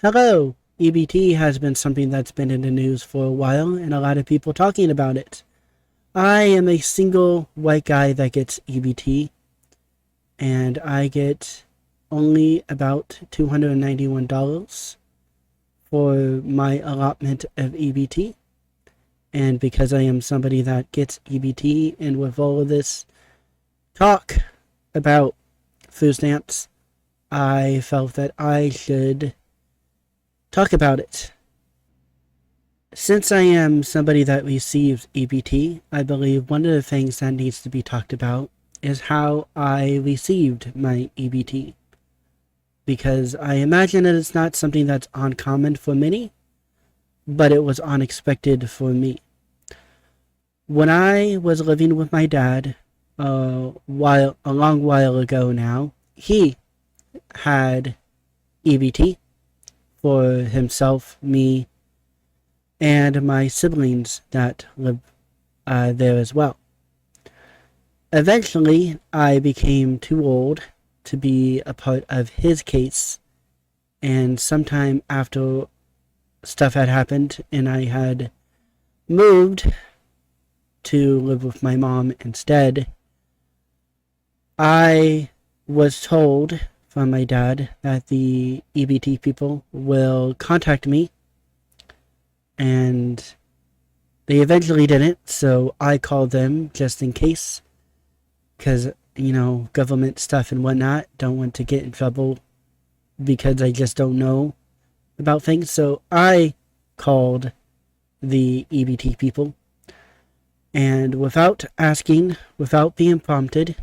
Hello! EBT has been something that's been in the news for a while, and a lot of people talking about it. I am a single white guy that gets EBT, and I get only about $291 for my allotment of EBT. And because I am somebody that gets EBT, and with all of this talk about food stamps, I felt that I should talk about it. Since I am somebody that receives EBT, I believe one of the things that needs to be talked about is how I received my EBT. Because I imagine that it's not something that's uncommon for many, but it was unexpected for me. When I was living with my dad a long while ago now, he had EBT for himself, me, and my siblings that live there as well. Eventually, I became too old to be a part of his case, and sometime after stuff had happened and I had moved to live with my mom instead, I was told from my dad that the EBT people will contact me, and they eventually didn't, so I called them just in case, because, government stuff and whatnot, don't want to get in trouble because I just don't know about things. So I called the EBT people, and without asking, without being prompted,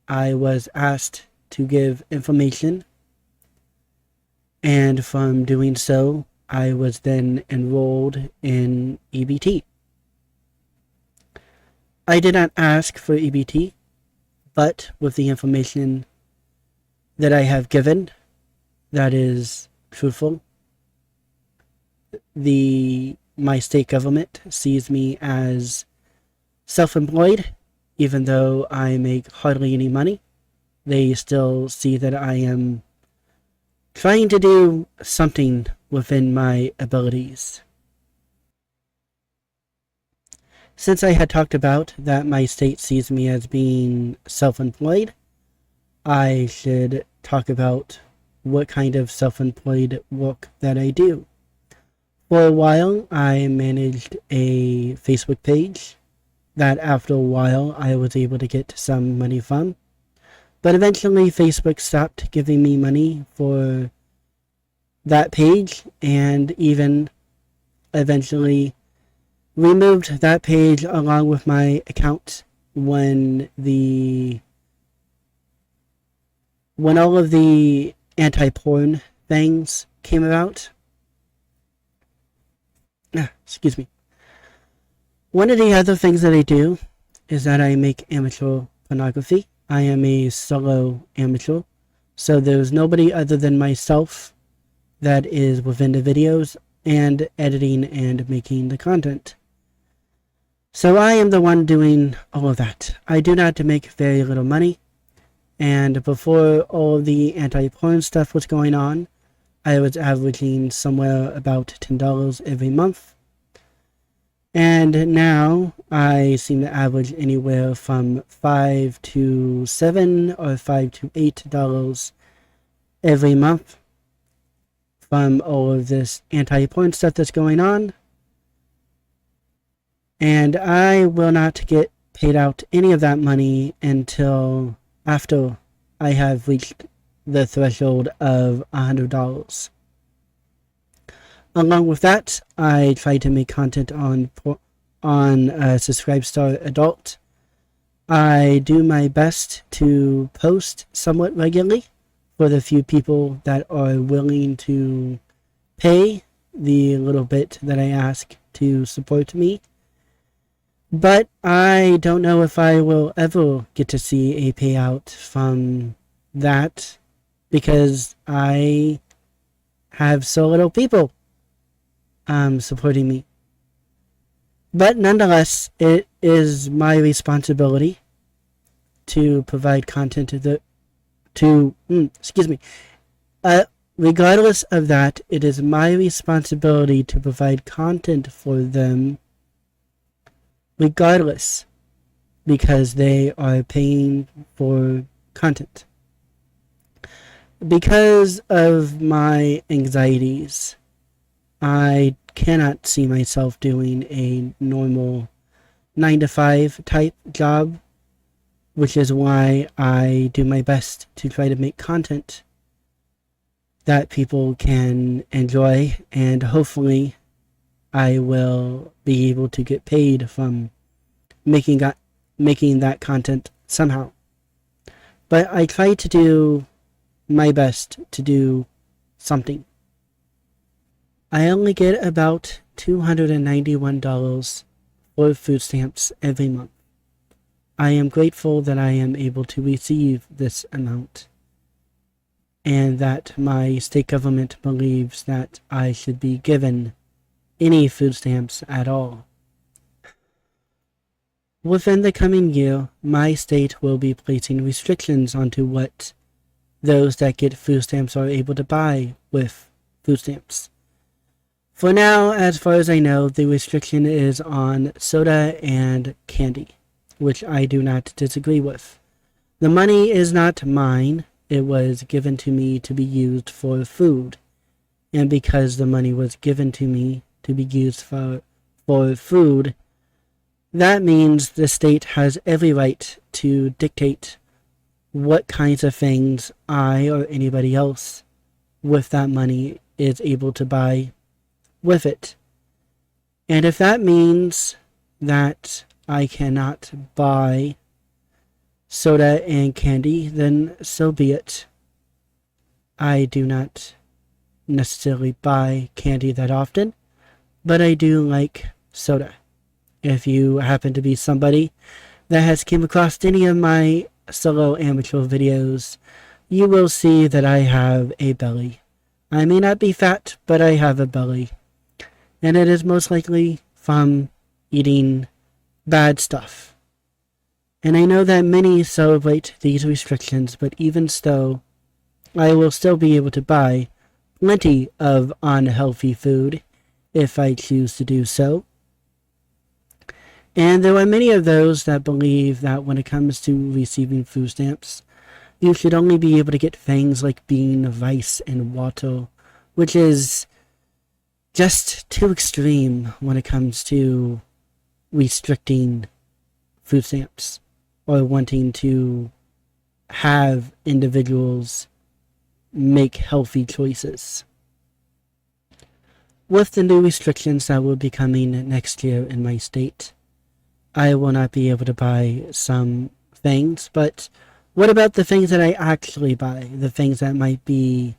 I was asked to give information, and from doing so, I was then enrolled in EBT. I did not ask for EBT, but with the information that I have given, that is truthful, my state government sees me as self-employed, even though I make hardly any money. They still see that I am trying to do something within my abilities. Since I had talked about that my state sees me as being self-employed, I should talk about what kind of self-employed work that I do. For a while, I managed a Facebook page that after a while I was able to get some money from. But eventually Facebook stopped giving me money for that page, and even eventually removed that page along with my account when all of the anti-porn things came about. Excuse me. One of the other things that I do is that I make amateur pornography. I am a solo amateur, so there's nobody other than myself that is within the videos and editing and making the content. So I am the one doing all of that. I do not make very little money, and before all the anti-porn stuff was going on, I was averaging somewhere about $10 every month. And now I seem to average anywhere from $5 to $7 or $5 to $8 every month from all of this anti-porn stuff that's going on. And I will not get paid out any of that money until after I have reached the threshold of $100. Along with that, I try to make content on Subscribestar Adult. I do my best to post somewhat regularly for the few people that are willing to pay the little bit that I ask to support me. But I don't know if I will ever get to see a payout from that because I have so little people supporting me. But nonetheless, it is my responsibility to provide content Regardless of that, it is my responsibility to provide content for them regardless, because they are paying for content. Because of my anxieties, I cannot see myself doing a normal 9 to 5 type job, which is why I do my best to try to make content that people can enjoy, and hopefully I will be able to get paid from making that content somehow. But I try to do my best to do something. I only get about $291 for food stamps every month. I am grateful that I am able to receive this amount, and that my state government believes that I should be given any food stamps at all. Within the coming year, my state will be placing restrictions onto what those that get food stamps are able to buy with food stamps. For now, as far as I know, the restriction is on soda and candy, which I do not disagree with. The money is not mine. It was given to me to be used for food. And because the money was given to me to be used for food, that means the state has every right to dictate what kinds of things I or anybody else with that money is able to buy with it. And if that means that I cannot buy soda and candy, then so be it. I do not necessarily buy candy that often, but I do like soda. If you happen to be somebody that has came across any of my solo amateur videos, you will see that I have a belly. I may not be fat, but I have a belly. And it is most likely from eating bad stuff. And I know that many celebrate these restrictions, but even so, I will still be able to buy plenty of unhealthy food if I choose to do so. And there are many of those that believe that when it comes to receiving food stamps, you should only be able to get things like bean, rice, and water, which is just too extreme when it comes to restricting food stamps or wanting to have individuals make healthy choices. With the new restrictions that will be coming next year in my state, I will not be able to buy some things, but what about the things that I actually buy? The things that might be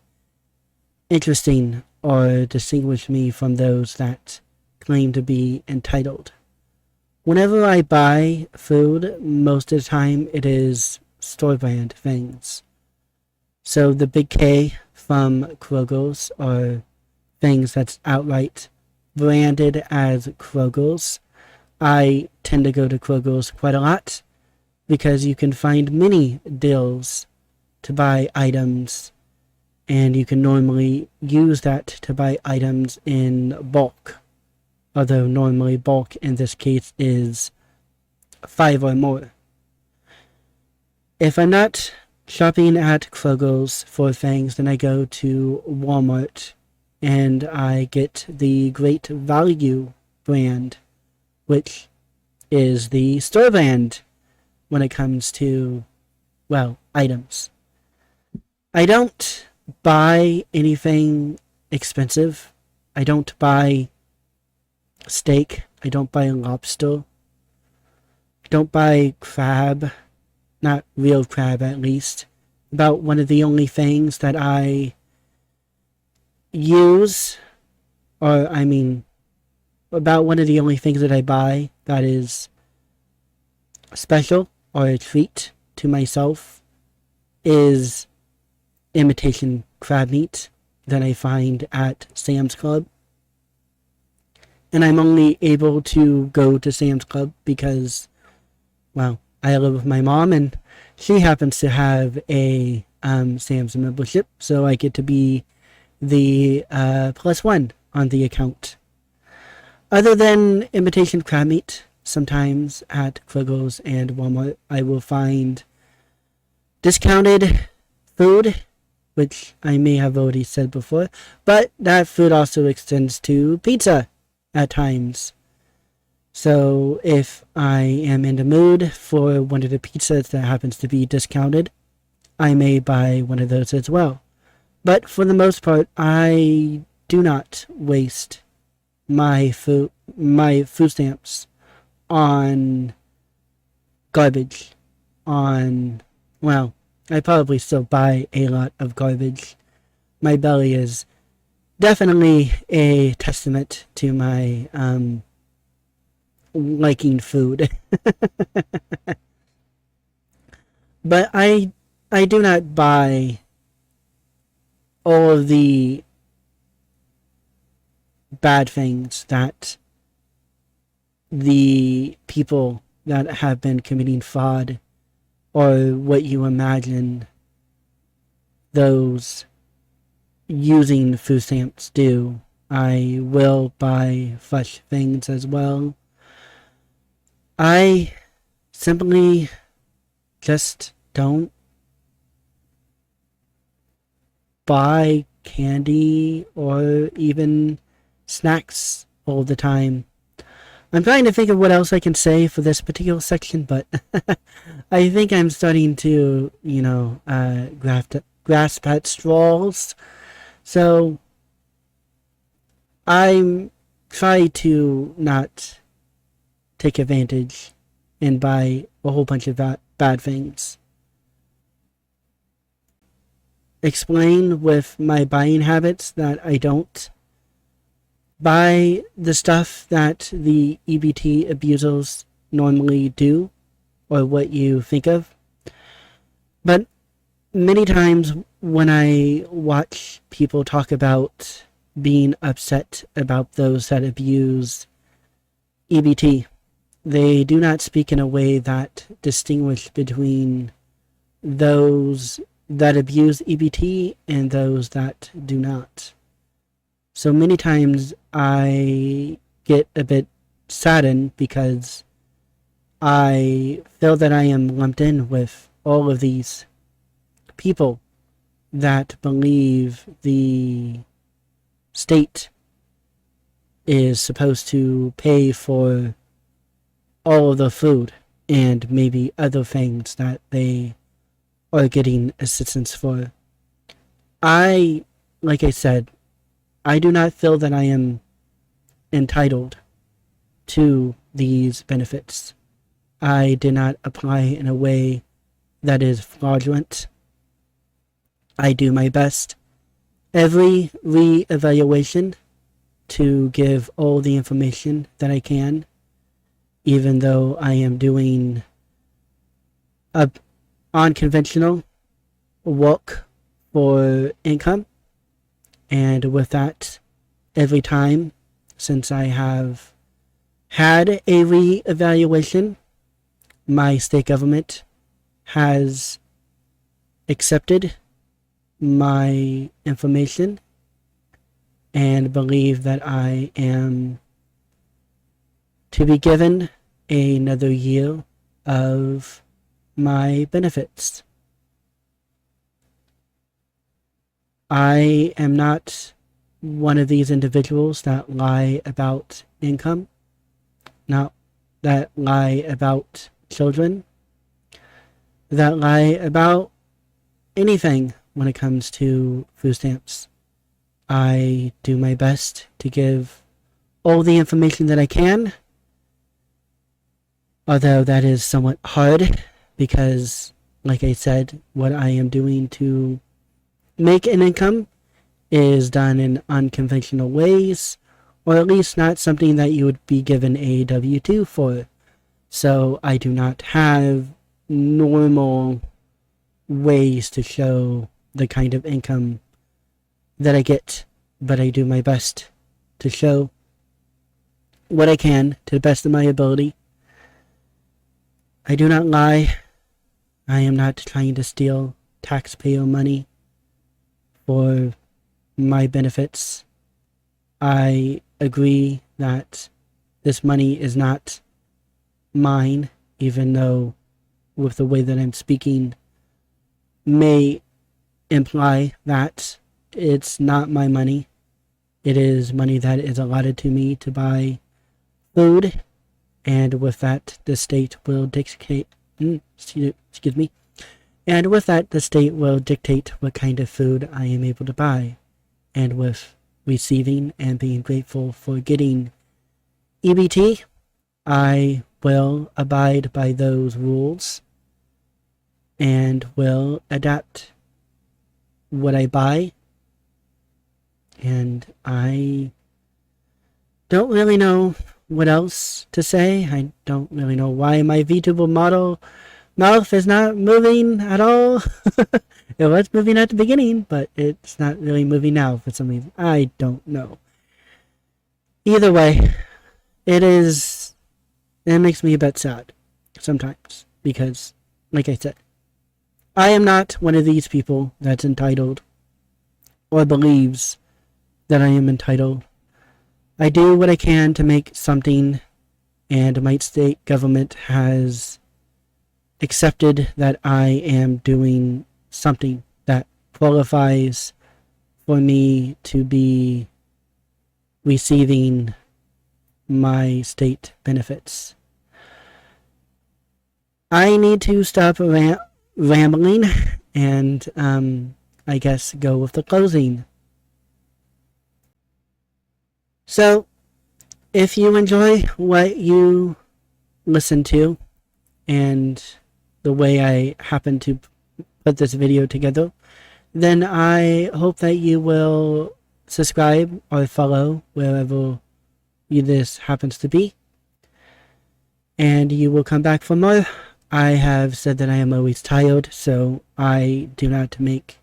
interesting or distinguish me from those that claim to be entitled. Whenever I buy food, most of the time it is store brand things. So the big K from Kroger's are things that's outright branded as Kroger's. I tend to go to Kroger's quite a lot because you can find many deals to buy items, and you can normally use that to buy items in bulk. Although normally bulk in this case is 5 or more. If I'm not shopping at Kroger's for things, then I go to Walmart and I get the Great Value brand, which is the store brand when it comes to, well, items. I don't buy anything expensive. I don't buy steak. I don't buy lobster. I don't buy crab. Not real crab, at least. About one of the only things that I use, about one of the only things that I buy that is special or a treat to myself is imitation crab meat that I find at Sam's Club. And I'm only able to go to Sam's Club because, well, I live with my mom and she happens to have a Sam's membership, so I get to be the +1 on the account. Other than imitation crab meat, sometimes at Kroger's and Walmart I will find discounted food, which I may have already said before, but that food also extends to pizza at times. So if I am in the mood for one of the pizzas that happens to be discounted, I may buy one of those as well. But for the most part, I do not waste my food stamps on garbage. Well, I probably still buy a lot of garbage. My belly is definitely a testament to my liking food. But I do not buy all of the bad things that the people that have been committing fraud, or what you imagine those using food stamps do. I will buy fresh things as well. I simply just don't buy candy or even snacks all the time. I'm trying to think of what else I can say for this particular section, but I think I'm starting to, grasp at straws. So I'm trying to not take advantage and buy a whole bunch of bad things. Explain with my buying habits that I don't buy the stuff that the EBT abusers normally do, or what you think of. But many times when I watch people talk about being upset about those that abuse EBT, they do not speak in a way that distinguish between those that abuse EBT and those that do not. So many times I get a bit saddened because I feel that I am lumped in with all of these people that believe the state is supposed to pay for all of the food and maybe other things that they are getting assistance for. Like I said, I do not feel that I am entitled to these benefits. I did not apply in a way that is fraudulent. I do my best every re-evaluation to give all the information that I can, even though I am doing unconventional work for income. And with that, every time since I have had a re-evaluation, my state government has accepted my information and believe that I am to be given another year of my benefits. I am not one of these individuals that lie about income, not that lie about children, that lie about anything when it comes to food stamps. I do my best to give all the information that I can, although that is somewhat hard because, like I said, what I am doing to make an income is done in unconventional ways, or at least not something that you would be given a W-2 for. So I do not have normal ways to show the kind of income that I get, but I do my best to show what I can to the best of my ability. I do not lie. I am not trying to steal taxpayer money for my benefits. I agree that this money is not mine, even though with the way that I'm speaking may imply that it's not my money. It is money that is allotted to me to buy food, and with that, the state will dictate. Excuse me. And with that, the state will dictate what kind of food I am able to buy. And with receiving and being grateful for getting EBT, I will abide by those rules and will adapt what I buy. And I don't really know what else to say. I don't really know why my Vtuber mouth is not moving at all. It was moving at the beginning, but it's not really moving now for some reason. I don't know. Either way, it makes me a bit sad sometimes because, like I said, I am not one of these people that's entitled or believes that I am entitled. I do what I can to make something, and my state government has accepted that I am doing something that qualifies for me to be receiving my state benefits. I need to stop rambling and I guess go with the closing. So, if you enjoy what you listen to and the way I happen to put this video together, then I hope that you will subscribe or follow wherever this happens to be, and you will come back for more. I have said that I am always tired, so I do not make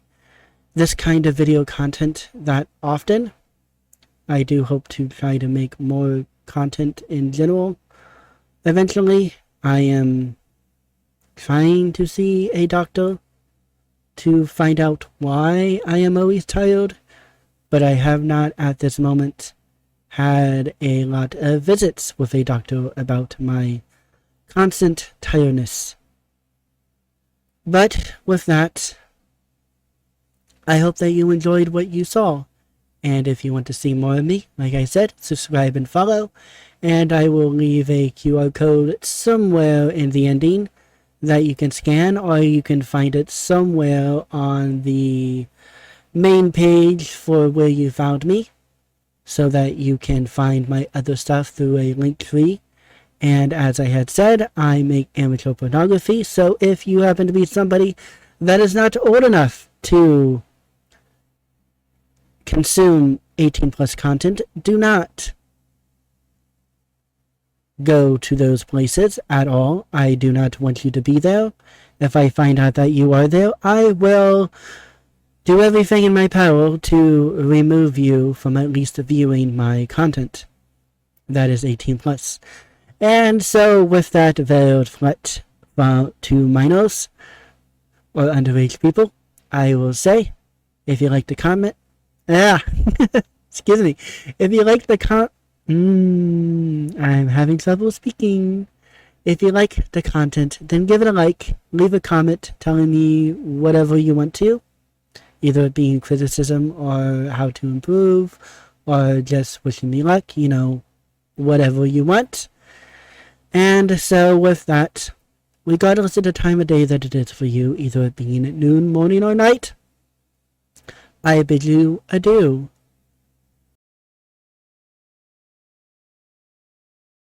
this kind of video content that often. I do hope to try to make more content in general. Eventually, I am trying to see a doctor to find out why I am always tired, but I have not at this moment had a lot of visits with a doctor about my constant tiredness. But with that, I hope that you enjoyed what you saw. And if you want to see more of me, like I said, subscribe and follow. And I will leave a QR code somewhere in the ending that you can scan, or you can find it somewhere on the main page for where you found me, so that you can find my other stuff through a link tree. And as I had said, I make amateur pornography, so if you happen to be somebody that is not old enough to consume 18 plus content, do not go to those places at all. I do not want you to be there. If I find out that you are there, I will do everything in my power to remove you from at least viewing my content that is 18 plus. And so with that veiled threat to minors or underage people, I will say, if you like the comment, excuse me, if you like the I'm having trouble speaking. If you like the content, then give it a like, leave a comment telling me whatever you want to, either it being criticism or how to improve, or just wishing me luck, whatever you want. And so with that, regardless of the time of day that it is for you, either it being at noon, morning, or night, I bid you adieu.